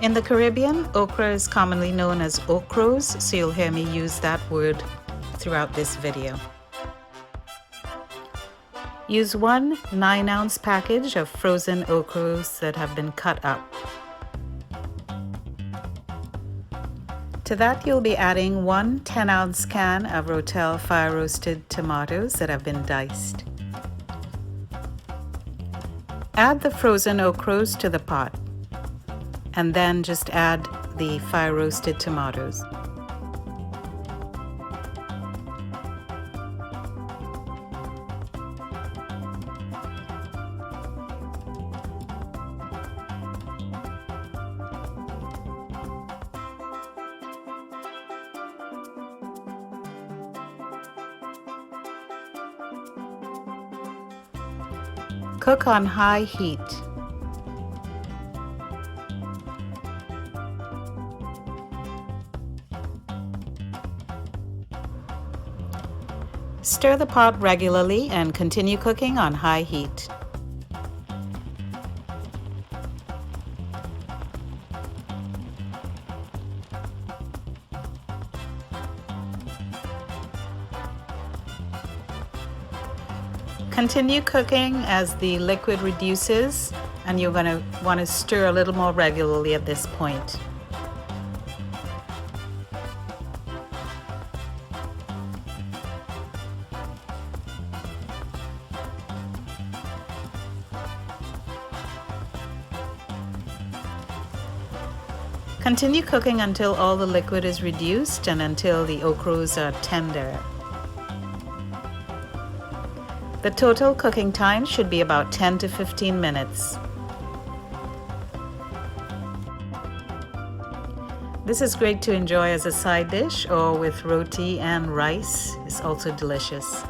In the Caribbean, okra is commonly known as Ochroes, so you'll hear me use that word throughout this video. Use one 9-ounce package of frozen Ochroes that have been cut up. To that, you'll be adding one 10-ounce can of Rotel fire roasted tomatoes that have been diced. Add the frozen Ochroes to the pot, and then just add the fire roasted tomatoes. Cook on high heat. Stir the pot regularly and continue cooking on high heat. Continue cooking as the liquid reduces, and you're going to want to stir a little more regularly at this point. Continue cooking until all the liquid is reduced and until the Ochroes are tender. The total cooking time should be about 10 to 15 minutes. This is great to enjoy as a side dish or with roti and rice. It's also delicious.